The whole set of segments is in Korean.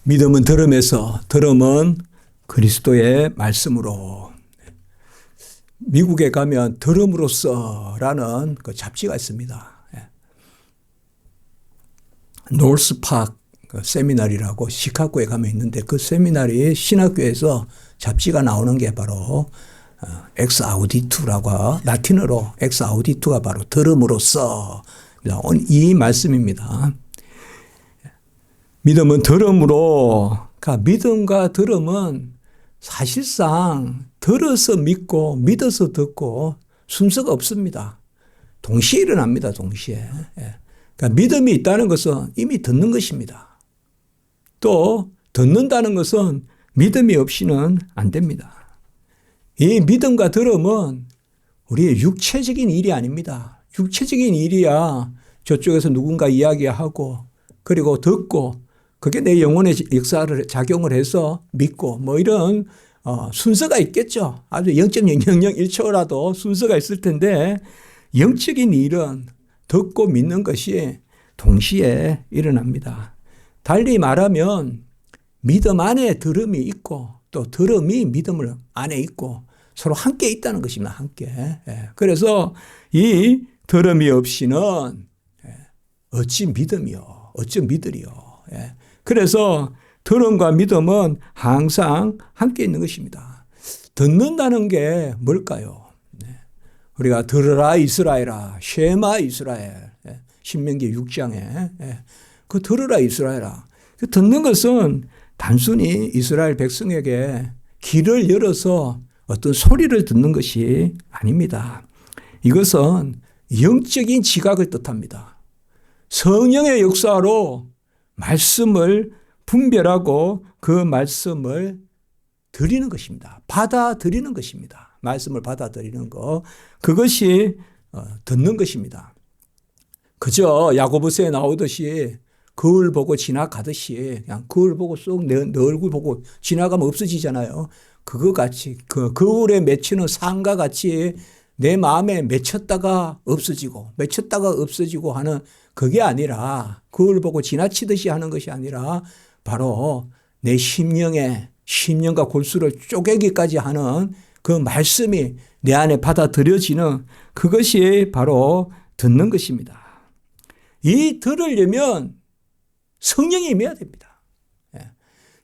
믿음은 들음에서, 들음은 그리스도의 말씀으로. 미국에 가면 들음으로써라는 그 잡지가 있습니다. 노스파크 세미나리라고 시카고에 가면 있는데, 그 세미나리 신학교에서 잡지가 나오는 게 바로 엑스 아우디투라고, 라틴어로 엑스 아우디투가 바로 들음으로써 이 말씀입니다. 믿음은 들음으로, 그러니까 믿음과 들음은 사실상 들어서 믿고 믿어서 듣고 순서가 없습니다. 동시에 일어납니다. 동시에. 그러니까 믿음이 있다는 것은 이미 듣는 것입니다. 또 듣는다는 것은 믿음이 없이는 안 됩니다. 이 믿음과 들음은 우리의 육체적인 일이 아닙니다. 육체적인 일이야 저쪽에서 누군가 이야기하고 그리고 듣고 그게 내 영혼의 역사를 작용을 해서 믿고 뭐 이런 순서가 있겠죠. 아주 0.0001초라도 순서가 있을 텐데, 영적인 일은 듣고 믿는 것이 동시에 일어납니다. 달리 말하면 믿음 안에 들음이 있고 또 들음이 믿음을 안에 있고 서로 함께 있다는 것입니다. 함께. 그래서 이 들음이 없이는 어찌 믿음이요, 어찌 믿으리요. 그래서 들음과 믿음은 항상 함께 있는 것입니다. 듣는다는 게 뭘까요? 우리가 들으라 이스라엘아, 쉐마 이스라엘, 신명기 6장에 그 들으라 이스라엘아. 그 듣는 것은 단순히 이스라엘 백성에게 귀를 열어서 어떤 소리를 듣는 것이 아닙니다. 이것은 영적인 지각을 뜻합니다. 성령의 역사로 말씀을 분별하고 그 말씀을 드리는 것입니다. 받아들이는 것입니다. 말씀을 받아들이는 것. 그것이 듣는 것입니다. 그저 야고보서에 나오듯이 거울 보고 지나가듯이 그냥 거울 보고 쏙 내 얼굴 보고 지나가면 없어지잖아요. 그거 같이 그 거울에 맺히는 상과 같이 내 마음에 맺혔다가 없어지고 맺혔다가 없어지고 하는 그게 아니라, 거울 보고 지나치듯이 하는 것이 아니라 바로 내 심령과 골수를 쪼개기까지 하는 그 말씀이 내 안에 받아들여지는 그것이 바로 듣는 것입니다. 이 들으려면 성령이 임해야 됩니다.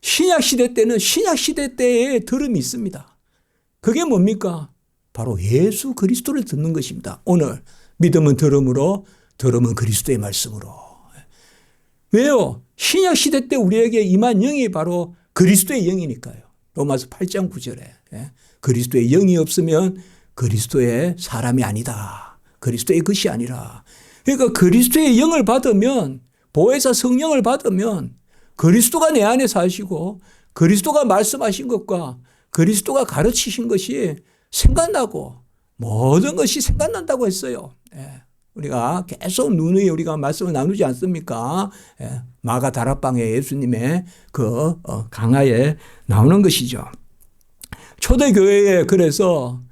신약시대 때는 신약시대 때의 들음이 있습니다. 그게 뭡니까? 바로 예수 그리스도를 듣는 것입니다. 오늘 믿음은 들음으로, 들음은 그리스도의 말씀으로. 왜요? 신약시대 때 우리에게 임한 영이 바로 그리스도의 영이니까요. 로마서 8장 9절에 그리스도의 영이 없으면 그리스도의 사람이 아니다. 그리스도의 것이 아니라. 그러니까 그리스도의 영을 받으면, 보혜사 성령을 받으면 그리스도가 내 안에 사시고 그리스도가 말씀하신 것과 그리스도가 가르치신 것이 생각나고 모든 것이 생각난다고 했어요. 우리가 계속 누누이 우리가 말씀을 나누지 않습니까? 마가 다락방에 예수님의 그 강화에 나오는 것이죠. 초대교회에 그래서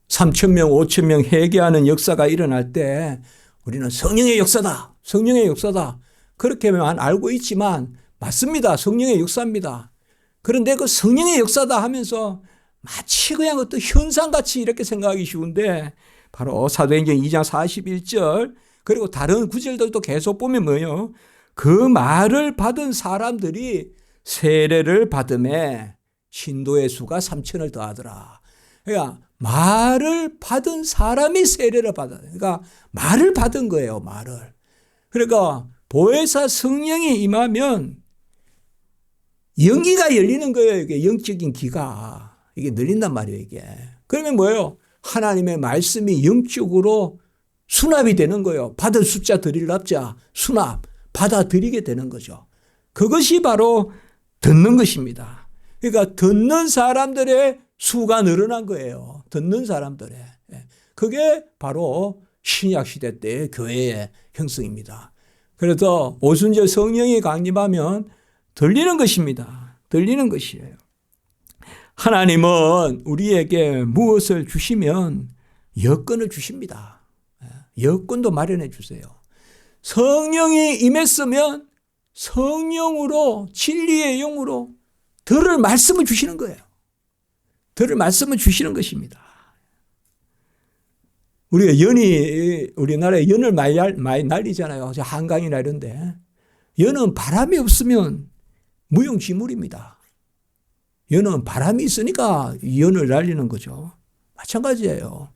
3,000명, 5,000명 회개하는 역사가 일어날 때 우리는 성령의 역사다, 성령의 역사다, 그렇게만 알고 있지만 맞습니다. 성령의 역사입니다. 그런데 그 성령의 역사다 하면서 마치 그냥 어떤 현상같이 이렇게 생각하기 쉬운데, 바로 사도행전 2장 41절 그리고 다른 구절들도 계속 보면 뭐예요? 그 말을 받은 사람들이 세례를 받음에 신도의 수가 3,000을 더하더라. 그러니까 말을 받은 사람이 세례를 받아요. 그러니까 말을 받은 거예요. 말을. 그러니까 보혜사 성령이 임하면 영기가 열리는 거예요. 이게 영적인 기가. 이게 늘린단 말이에요. 이게. 그러면 뭐예요? 하나님의 말씀이 영적으로 수납이 되는 거예요. 받은 숫자 드릴 납자 수납 받아들이게 되는 거죠. 그것이 바로 듣는 것입니다. 그러니까 듣는 사람들의 수가 늘어난 거예요. 듣는 사람들의. 그게 바로 신약시대 때의 교회의 형성입니다. 그래서 오순절 성령이 강림하면 들리는 것입니다. 들리는 것이에요. 하나님은 우리에게 무엇을 주시면 여건을 주십니다. 여건도 마련해 주세요. 성령이 임했으면 성령으로 진리의 영으로 들을 말씀을 주시는 거예요. 들을 말씀을 주시는 것입니다. 우리나라에 연을 많이 날리잖아요. 한강이나 이런데. 연은 바람이 없으면 무용지물입니다. 연은 바람이 있으니까 연을 날리는 거죠. 마찬가지예요.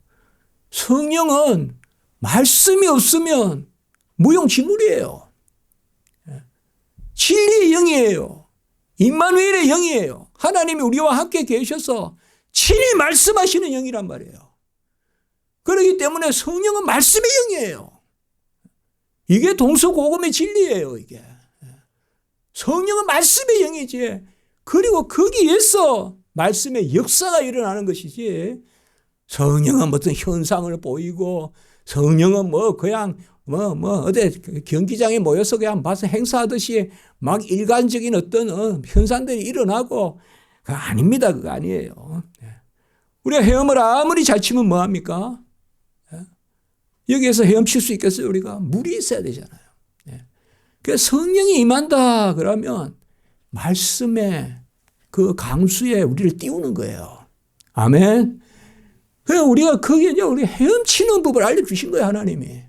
성령은 말씀이 없으면 무용지물이에요. 진리의 영이에요. 임마누엘의 영이에요. 하나님이 우리와 함께 계셔서 친히 말씀하시는 영이란 말이에요. 그렇기 때문에 성령은 말씀의 영이에요. 이게 동서고금의 진리예요. 이게 성령은 말씀의 영이지. 그리고 거기에서 말씀의 역사가 일어나는 것이지. 성령은 무슨 현상을 보이고 성령은 그냥 어디 경기장에 모여서 그냥 봐서 행사하듯이 막 일관적인 어떤 현상들이 일어나고 그거 아닙니다. 그거 아니에요. 우리가 헤엄을 아무리 잘 치면 뭐합니까? 여기에서 헤엄칠 수 있겠어요? 우리가 물이 있어야 되잖아요. 그래서 성령이 임한다 그러면 말씀의 그 강수에 우리를 띄우는 거예요. 아멘. 그래서 우리가 거기에 우리 헤엄치는 법을 알려주신 거예요. 하나님이.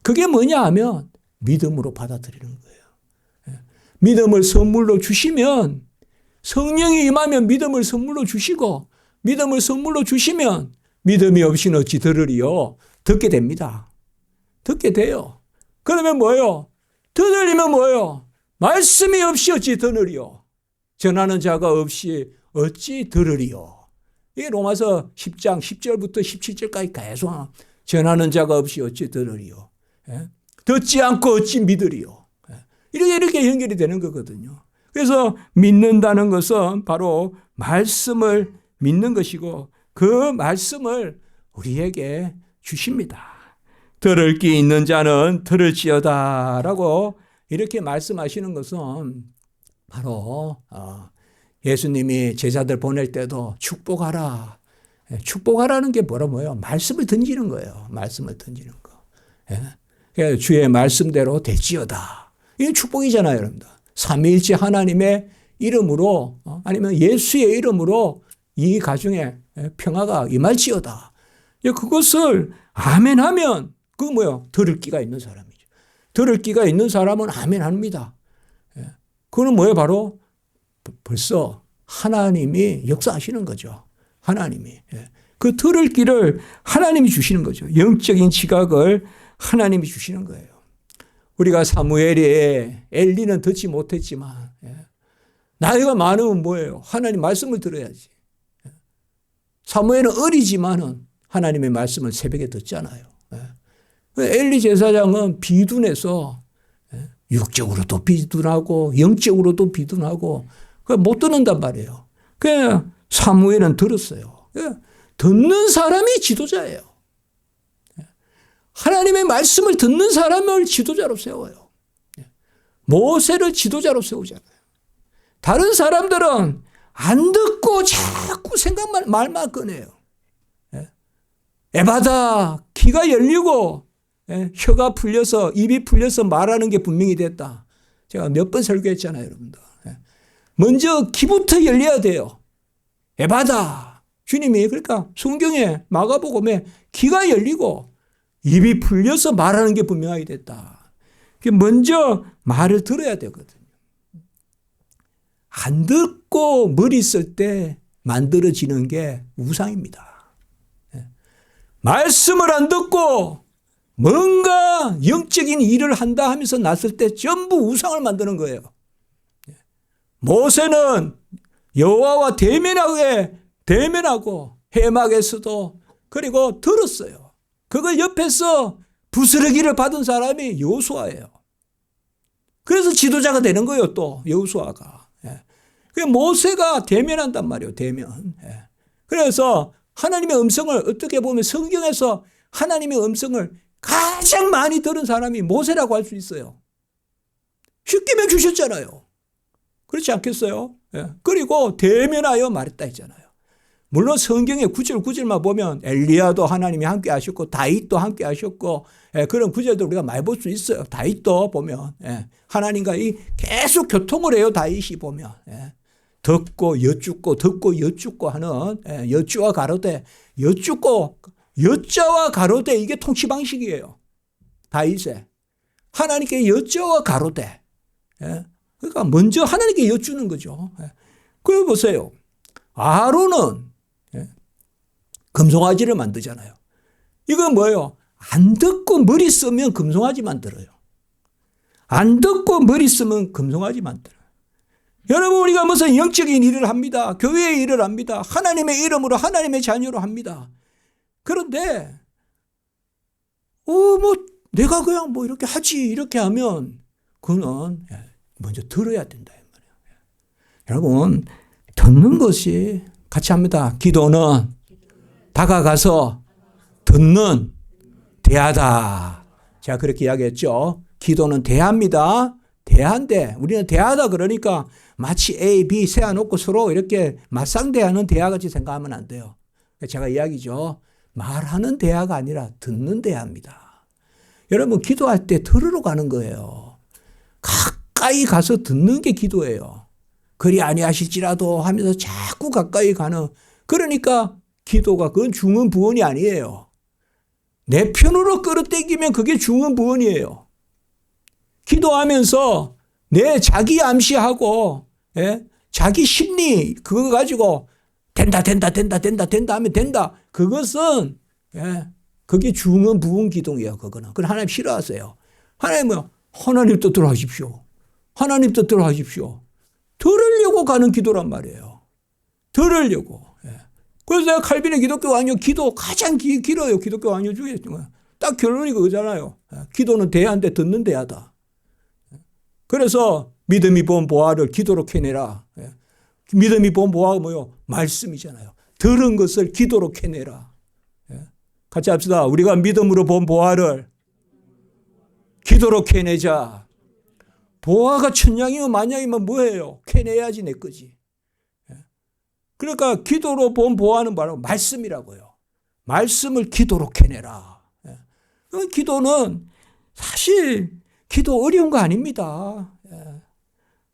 그게 뭐냐 하면 믿음으로 받아들이는 거예요. 믿음을 선물로 주시면 성령이 임하면 믿음을 선물로 주시고 믿음을 선물로 주시면 믿음이 없이는 어찌 들으리요. 듣게 됩니다. 듣게 돼요. 그러면 뭐예요? 들으면 뭐예요? 말씀이 없이 어찌 들으리요. 전하는 자가 없이 어찌 들으리요. 이게 로마서 10장 10절부터 17절까지 계속 전하는 자가 없이 어찌 들으리요. 듣지 않고 어찌 믿으리요. 이렇게 연결이 되는 거거든요. 그래서 믿는다는 것은 바로 말씀을 믿는 것이고 그 말씀을 우리에게 주십니다. 들을 귀 있는 자는 들을지어다 라고 이렇게 말씀하시는 것은 바로 예수님이 제자들 보낼 때도 축복하라. 축복하라는 게 뭐예요? 말씀을 던지는 거예요. 말씀을 던지는 거. 그래서 주의 말씀대로 될지어다. 이게 축복이잖아요, 여러분들. 삼위일체 하나님의 이름으로 아니면 예수의 이름으로 이 가정에 평화가 임할지어다. 그것을 아멘하면 그거 뭐예요? 들을 귀가 있는 사람이죠. 들을 귀가 있는 사람은 아멘합니다. 그거는 뭐예요? 바로 벌써 하나님이 역사하시는 거죠. 하나님이. 그 들을 귀를 하나님이 주시는 거죠. 영적인 지각을 하나님이 주시는 거예요. 우리가 사무엘이 엘리는 듣지 못했지만 나이가 많으면 뭐예요? 하나님 말씀을 들어야지. 사무엘은 어리지만은 하나님의 말씀을 새벽에 듣잖아요. 엘리 제사장은 비둔해서 육적으로도 비둔하고 영적으로도 비둔하고 못 듣는단 말이에요. 그래서 사무엘은 들었어요. 듣는 사람이 지도자예요. 하나님의 말씀을 듣는 사람을 지도자로 세워요. 모세를 지도자로 세우잖아요. 다른 사람들은 안 듣고 자꾸 말만 꺼내요. 에바다 귀가 열리고 혀가 풀려서 입이 풀려서 말하는 게 분명히 됐다. 제가 몇 번 설교했잖아요, 여러분들. 먼저 귀부터 열려야 돼요. 에바다. 주님이 그러니까 성경에 마가복음에 귀가 열리고 입이 풀려서 말하는 게 분명하게 됐다. 먼저 말을 들어야 되거든요. 안 듣고 머리 쓸 때 만들어지는 게 우상입니다. 말씀을 안 듣고 뭔가 영적인 일을 한다 하면서 났을 때 전부 우상을 만드는 거예요. 모세는 여호와와 대면하고 해막에서도 그리고 들었어요. 그걸 옆에서 부스러기를 받은 사람이 여호수아예요. 그래서 지도자가 되는 거예요. 또 여호수아가. 모세가 대면한단 말이에요. 대면. 그래서 하나님의 음성을 어떻게 보면 성경에서 하나님의 음성을 가장 많이 들은 사람이 모세라고 할 수 있어요. 쉽게 주셨잖아요. 그렇지 않겠어요? 그리고 대면하여 말했다 했잖아요. 물론 성경의 구절만 보면 엘리야도 하나님이 함께 하셨고 다윗도 함께 하셨고 그런 구절도 우리가 많이 볼 수 있어요. 다윗도 보면 하나님과 계속 교통을 해요. 다윗이 보면 듣고 여쭙고 듣고 여쭙고 하는 여쭈와 가로되 여쭈고 여자와 가로되 이게 통치 방식이에요. 다윗의 하나님께 여자와 가로되 그러니까 먼저 하나님께 여쭈는 거죠. 그걸 보세요. 아론은 금송아지를 만들잖아요. 이건 뭐예요? 안 듣고 머리 쓰면 금송아지 만들어요. 안 듣고 머리 쓰면 금송아지 만들어요. 여러분 우리가 무슨 영적인 일을 합니다. 교회의 일을 합니다. 하나님의 이름으로 하나님의 자녀로 합니다. 그런데 내가 그냥 이렇게 하지 이렇게 하면 그거는 먼저 들어야 된다. 여러분 듣는 것이 같이 합니다. 기도는 다가가서 듣는 대하다. 제가 그렇게 이야기했죠. 기도는 대합니다. 대한데 우리는 대하다 그러니까 마치 A, B 세워놓고 서로 이렇게 맞상대하는 대화같이 생각하면 안 돼요. 제가 이야기죠. 말하는 대화가 아니라 듣는 대화입니다. 여러분 기도할 때 들으러 가는 거예요. 가까이 가서 듣는 게 기도예요. 그리 아니하실지라도 하면서 자꾸 가까이 가는 그러니까 기도가 그건 중언부언이 아니에요. 내 편으로 끌어당기면 그게 중언부언이에요. 기도하면서 내 자기 암시하고 자기 심리 그거 가지고 된다 하면 된다. 그것은 그게 중언부언 기도예요. 그거는. 그걸 하나님 싫어하세요. 하나님은 하나님 뜻대로 하십시오. 하나님 뜻대로 하십시오. 들으려고 가는 기도란 말이에요. 들으려고. 그래서 내가 칼빈의 기독교 왕요 기도 가장 길어요. 기독교 왕요 중에. 딱 결론이 그거잖아요. 기도는 대야인데 듣는 대야다. 그래서 믿음이 본 보화를 기도로 캐내라. 믿음이 본 보화가 뭐요? 말씀이잖아요. 들은 것을 기도로 캐내라. 같이 합시다. 우리가 믿음으로 본 보화를 기도로 캐내자. 보화가 천냥이면 만냥이면 뭐예요? 캐내야지 내 거지. 그러니까 기도로 본 보화는 바로 말씀이라고요. 말씀을 기도로 캐내라. 기도는 사실 기도 어려운 거 아닙니다.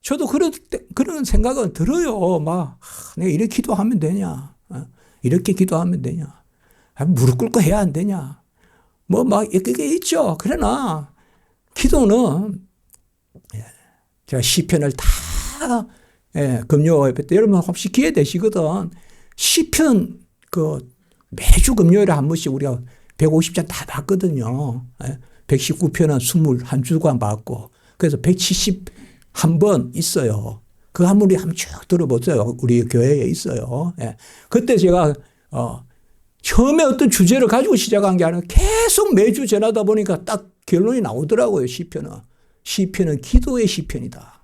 저도 그런 생각은 들어요. 내가 이렇게 기도하면 되냐? 이렇게 기도하면 되냐? 무릎 꿇고 해야 안 되냐? 그게 있죠. 그러나 기도는 제가 시편을 다 금요일 때 여러분 혹시 기회 되시거든. 시편 매주 금요일에 한 번씩 우리가 150장 다 봤거든요. 119편은 21주간 봤고 그래서 171번 있어요. 그 한 번 우리 한번 쭉 들어보세요. 우리 교회에 있어요. 그때 제가 처음에 어떤 주제를 가지고 시작한 게 아니라 계속 매주 전하다 보니까 딱 결론이 나오더라고요. 시편은 기도의 시편이다.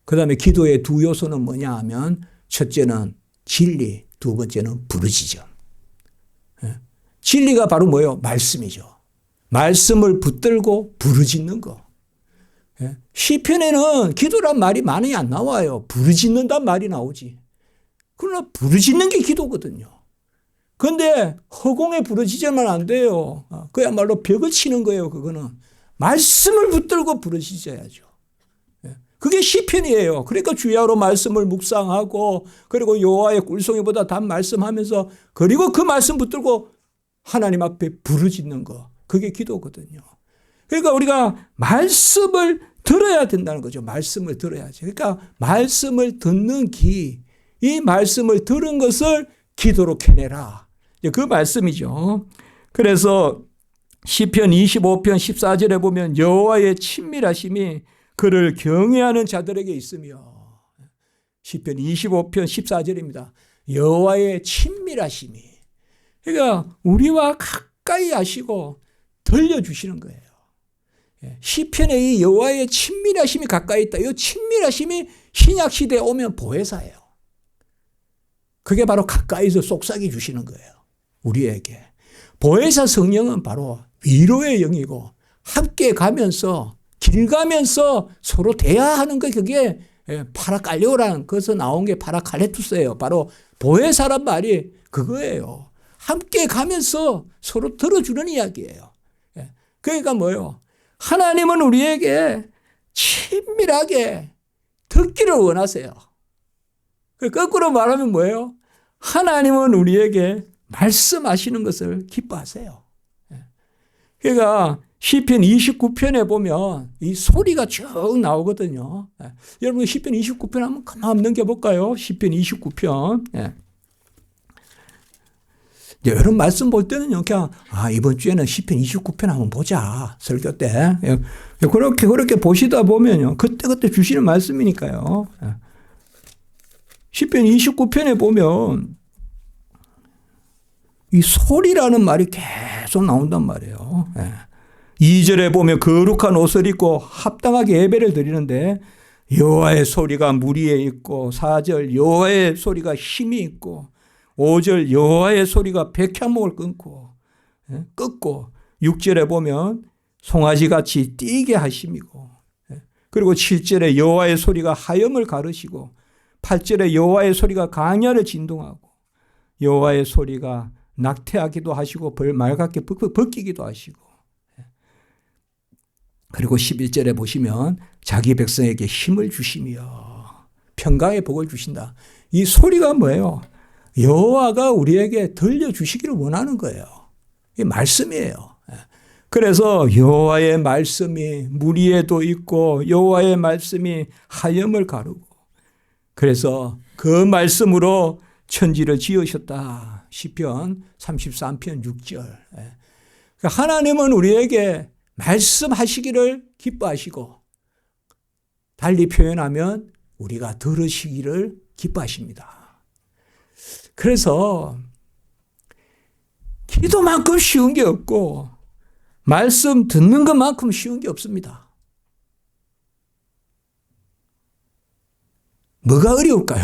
그 다음에 기도의 두 요소는 뭐냐 하면 첫째는 진리, 두 번째는 부르짖음. 진리가 바로 뭐예요? 말씀이죠. 말씀을 붙들고 부르짖는 거. 시편에는 기도란 말이 많이 안 나와요. 부르짖는단 말이 나오지. 그러나 부르짖는 게 기도거든요. 그런데 허공에 부르짖으면 안 돼요. 그야말로 벽을 치는 거예요. 그거는. 말씀을 붙들고 부르짖어야죠. 그게 시편이에요. 그러니까 주야로 말씀을 묵상하고 그리고 여호와의 꿀송이보다 단 말씀하면서 그리고 그 말씀 붙들고 하나님 앞에 부르짖는 거. 그게 기도거든요. 그러니까 우리가 말씀을 들어야 된다는 거죠. 말씀을 들어야지. 그러니까 말씀을 듣는 이 말씀을 들은 것을 기도로 캐내라. 그 말씀이죠. 그래서 시편 25편 14절에 보면 여호와의 친밀하심이 그를 경외하는 자들에게 있으며 시편 25편 14절입니다. 여호와의 친밀하심이 그러니까 우리와 가까이 하시고 들려주시는 거예요. 시편에 이 여호와의 친밀하심이 가까이 있다. 이 친밀하심이 신약시대에 오면 보혜사예요. 그게 바로 가까이서 속삭이 주시는 거예요. 우리에게. 보혜사 성령은 바로 위로의 영이고 함께 가면서 길 가면서 서로 대화하는 거 그게 파라칼레오라는 것에서 나온 게 파라칼레투스예요. 바로 보혜사란 말이 그거예요. 함께 가면서 서로 들어주는 이야기예요. 그러니까 뭐예요? 하나님은 우리에게 친밀하게 듣기를 원하세요. 거꾸로 말하면 뭐예요? 하나님은 우리에게 말씀하시는 것을 기뻐하세요. 그러니까 시편 29편에 보면 이 소리가 쭉 나오거든요. 여러분 시편 29편 한번 가만 넘겨볼까요? 시편 29편. 이런 말씀 볼 때는요, 그냥, 이번 주에는 시편 29편 한번 보자. 설교 때. 그렇게 보시다 보면요, 그때그때 주시는 말씀이니까요. 시편 29편에 보면 이 소리라는 말이 계속 나온단 말이에요. 2절에 보면 거룩한 옷을 입고 합당하게 예배를 드리는데 여호와의 소리가 무리에 있고 4절 여호와의 소리가 힘이 있고 5절 여호와의 소리가 백향목을 끊고 끄고 6절에 보면 송아지같이 뛰게 하심이고 그리고 7절에 여호와의 소리가 하염을 가르시고 8절에 여호와의 소리가 강야를 진동하고 여호와의 소리가 낙태하기도 하시고 맑게 벗기기도 하시고 그리고 11절에 보시면 자기 백성에게 힘을 주시며 평강의 복을 주신다. 이 소리가 뭐예요? 여호와가 우리에게 들려주시기를 원하는 거예요. 이 말씀이에요. 그래서 여호와의 말씀이 무리에도 있고 여호와의 말씀이 하염을 가르고 그래서 그 말씀으로 천지를 지으셨다. 시편 33편 6절. 하나님은 우리에게 말씀하시기를 기뻐하시고 달리 표현하면 우리가 들으시기를 기뻐하십니다. 그래서 기도만큼 쉬운 게 없고 말씀 듣는 것만큼 쉬운 게 없습니다. 뭐가 어려울까요?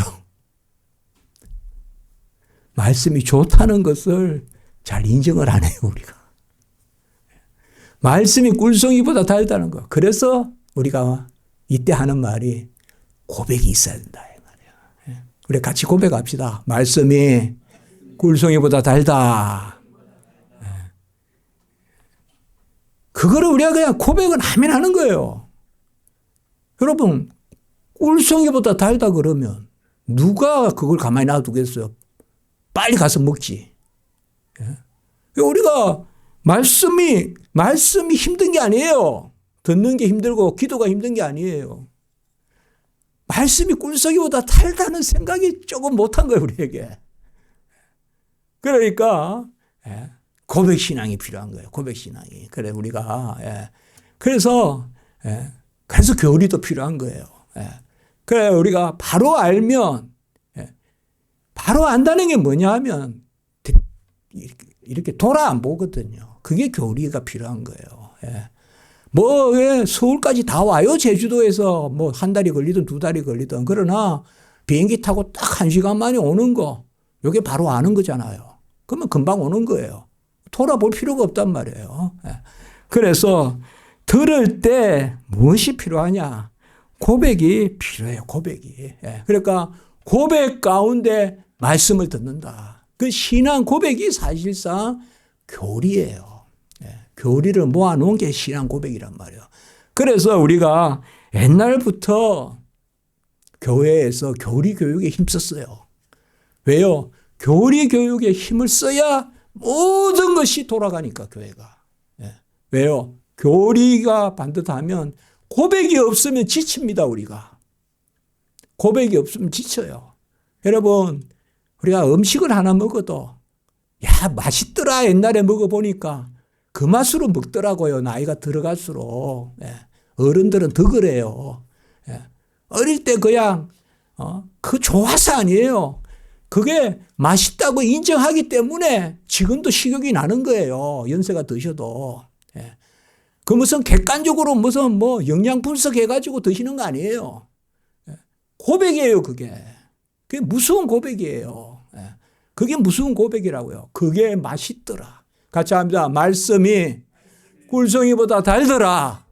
말씀이 좋다는 것을 잘 인정을 안 해요, 우리가. 말씀이 꿀송이보다 달다는 거. 그래서 우리가 이때 하는 말이 고백이 있어야 된다. 이 말이야. 우리 같이 고백합시다. 말씀이 꿀송이보다 달다. 그거를 우리가 그냥 고백은 하면 하는 거예요. 여러분, 꿀송이보다 달다 그러면 누가 그걸 가만히 놔두겠어요? 빨리 가서 먹지. 우리가 말씀이 힘든 게 아니에요. 듣는 게 힘들고 기도가 힘든 게 아니에요. 말씀이 꿀송이보다 달다는 생각이 조금 못한 거예요, 우리에게. 그러니까 고백신앙이 필요한 거예요. 고백신앙이. 그래 우리가 그래서 교리도 필요한 거예요. 그래 우리가 바로 알면 바로 안다는 게 뭐냐 하면 이렇게 돌아 안 보거든요. 그게 교리가 필요한 거예요. 왜 서울까지 다 와요? 제주도에서 뭐 한 달이 걸리든 두 달이 걸리든. 그러나 비행기 타고 딱 1시간 만에 오는 거, 이게 바로 아는 거잖아요. 그러면 금방 오는 거예요. 돌아볼 필요가 없단 말이에요. 그래서 들을 때 무엇이 필요하냐? 고백이 필요해요. 고백이. 그러니까 고백 가운데 말씀을 듣는다. 그 신앙 고백이 사실상 교리예요. 교리를 모아놓은 게 신앙 고백이란 말이에요. 그래서 우리가 옛날부터 교회에서 교리 교육에 힘썼어요. 왜요? 교리 교육에 힘을 써야 모든 것이 돌아가니까 교회가. 왜요? 교리가 반듯하면 고백이 없으면 지칩니다, 우리가. 고백이 없으면 지쳐요. 여러분, 우리가 음식을 하나 먹어도 야, 맛있더라 옛날에 먹어보니까 그 맛으로 먹더라고요. 나이가 들어갈수록. 어른들은 더 그래요. 어릴 때 그냥 그 좋아서 아니에요. 그게 맛있다고 인정하기 때문에 지금도 식욕이 나는 거예요. 연세가 드셔도. 그 무슨 객관적으로 무슨 뭐 영양 분석해가지고 드시는 거 아니에요. 고백이에요, 그게. 그게 무서운 고백이에요. 그게 무서운 고백이라고요. 그게 맛있더라. 같이 합니다. 말씀이 꿀송이보다 달더라.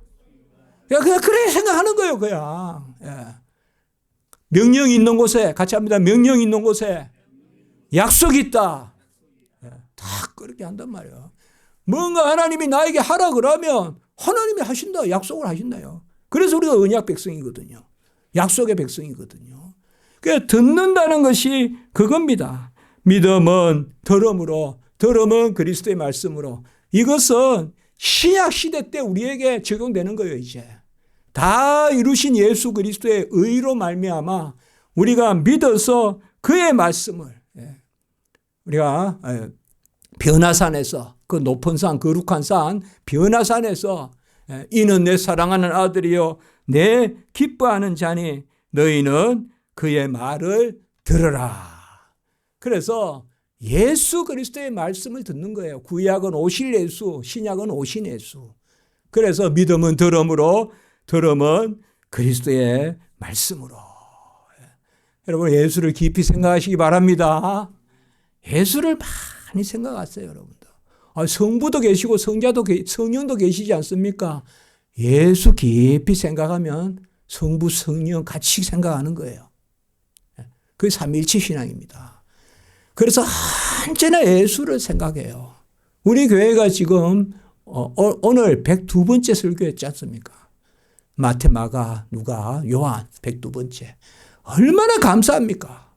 그냥 그래 생각하는 거예요, 그냥. 명령이 있는 곳에, 같이 합니다. 명령이 있는 곳에 약속이 있다. 다 그렇게 한단 말이에요. 뭔가 하나님이 나에게 하라 그러면 하나님이 하신다. 약속을 하신다요. 그래서 우리가 언약 백성이거든요. 약속의 백성이거든요. 그러니까 듣는다는 것이 그겁니다. 믿음은 들음으로, 들음은 그리스도의 말씀으로. 이것은 신약 시대 때 우리에게 적용되는 거예요. 이제 다 이루신 예수 그리스도의 의로 말미암아 우리가 믿어서 그의 말씀을, 우리가 변화산에서, 그 높은 산, 거룩한 산 변화산에서 이는 내 사랑하는 아들이요 내 기뻐하는 자니 너희는 그의 말을 들으라. 그래서 예수 그리스도의 말씀을 듣는 거예요. 구약은 오실 예수, 신약은 오신 예수. 그래서 믿음은 들음으로, 들음은 그리스도의 말씀으로. 여러분 예수를 깊이 생각하시기 바랍니다. 예수를 많이 생각하세요, 여러분들. 성부도 계시고 성령도 계시지 않습니까? 예수 깊이 생각하면 성부, 성령 같이 생각하는 거예요. 그게 삼위일체 신앙입니다. 그래서 언제나 예수를 생각해요. 우리 교회가 지금 오늘 102번째 설교했지 않습니까? 마태, 마가, 누가, 요한 102번째. 얼마나 감사합니까?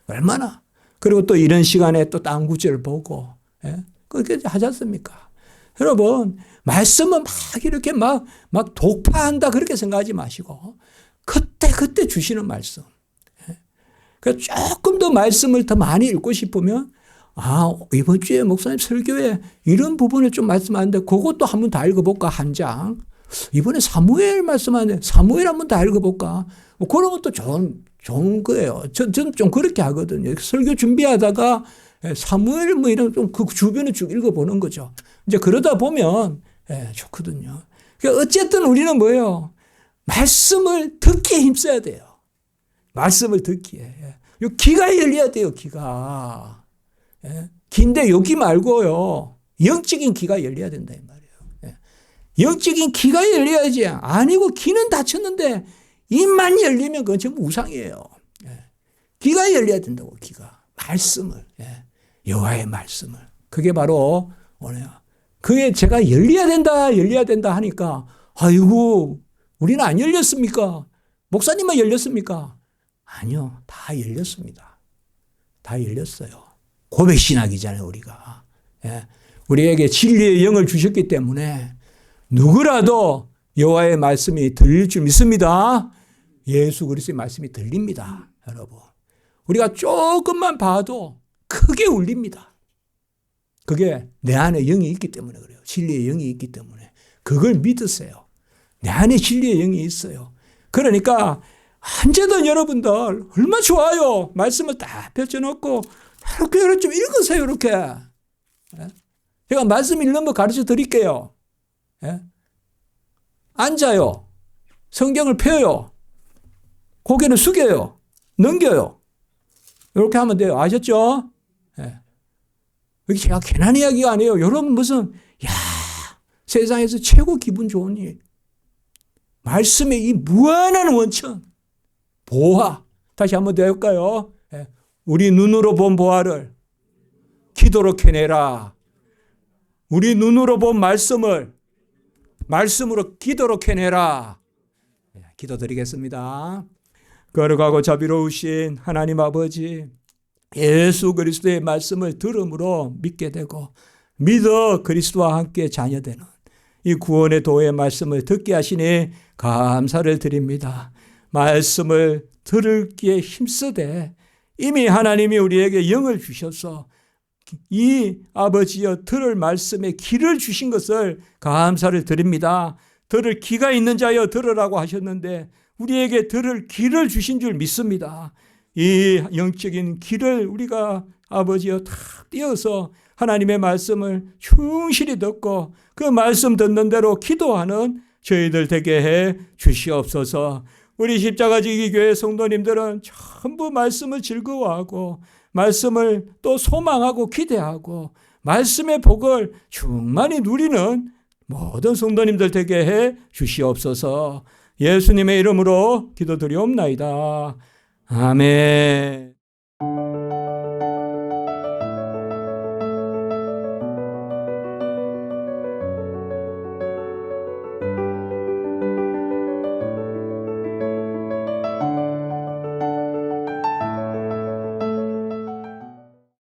얼마나. 그리고 또 이런 시간에 또 딴 구절을 보고 그렇게 하지 않습니까? 여러분 말씀은 막 이렇게 막 독파한다 그렇게 생각하지 마시고 그때 주시는 말씀. 조금 더 말씀을 더 많이 읽고 싶으면 이번 주에 목사님 설교에 이런 부분을 좀 말씀하는데 그것도 한번 다 읽어볼까 한 장. 이번에 사무엘 말씀하는데 사무엘 한번 다 읽어볼까. 그런 것도 좋은 거예요. 저는 좀 그렇게 하거든요. 설교 준비하다가 사무엘 뭐 이런 좀 그 주변을 쭉 읽어보는 거죠. 이제 그러다 보면 좋거든요. 그러니까 어쨌든 우리는 뭐예요? 말씀을 듣기에 힘써야 돼요. 말씀을 듣기에. 귀가 열려야 돼요, 귀가. 귀인데 여기 말고요. 영적인 귀가 열려야 된다, 이 말이에요. 영적인 귀가 열려야지. 아니고 귀는 닫혔는데 입만 열리면 그건 전부 우상이에요. 귀가 열려야 된다고, 귀가. 말씀을. 여호와의 말씀을. 그게 바로 뭐냐. 그게 제가 열려야 된다 하니까 아이고, 우리는 안 열렸습니까? 목사님만 열렸습니까? 아니요. 다 열렸습니다. 다 열렸어요. 고백 신학이잖아요, 우리가. 우리에게 진리의 영을 주셨기 때문에 누구라도 여호와의 말씀이 들릴 줄 믿습니다. 예수 그리스도의 말씀이 들립니다, 여러분. 우리가 조금만 봐도 크게 울립니다. 그게 내 안에 영이 있기 때문에 그래요. 진리의 영이 있기 때문에. 그걸 믿으세요. 내 안에 진리의 영이 있어요. 그러니까 언제든 여러분들 얼마나 좋아요. 말씀을 딱 펼쳐놓고 이렇게 좀 읽으세요. 이렇게. 제가 말씀 읽는 거 가르쳐 드릴게요. 앉아요. 성경을 펴요. 고개를 숙여요. 넘겨요. 이렇게 하면 돼요. 아셨죠? 여기 제가 괜한 이야기가 아니에요. 여러분 무슨 세상에서 최고 기분 좋은 일. 말씀의 이 무한한 원천. 보화. 다시 한번 더 해볼까요? 우리 눈으로 본 보화를 기도로 캐내라. 우리 눈으로 본 말씀을 말씀으로 기도로 캐내라. 기도드리겠습니다. 거룩하고 자비로우신 하나님 아버지, 예수 그리스도의 말씀을 들음으로 믿게 되고 믿어 그리스도와 함께 자녀되는 이 구원의 도의 말씀을 듣게 하시니 감사를 드립니다. 말씀을 들을기에 힘쓰되 이미 하나님이 우리에게 영을 주셔서 이 아버지여 들을 말씀에 귀를 주신 것을 감사를 드립니다. 들을 귀가 있는 자여 들으라고 하셨는데 우리에게 들을 귀를 주신 줄 믿습니다. 이 영적인 귀를 우리가 아버지여 탁 띄어서 하나님의 말씀을 충실히 듣고 그 말씀 듣는 대로 기도하는 저희들 되게 해 주시옵소서. 우리 십자가지기 교회 성도님들은 전부 말씀을 즐거워하고 말씀을 또 소망하고 기대하고 말씀의 복을 충만히 누리는 모든 성도님들 되게 해 주시옵소서. 예수님의 이름으로 기도드리옵나이다. 아멘.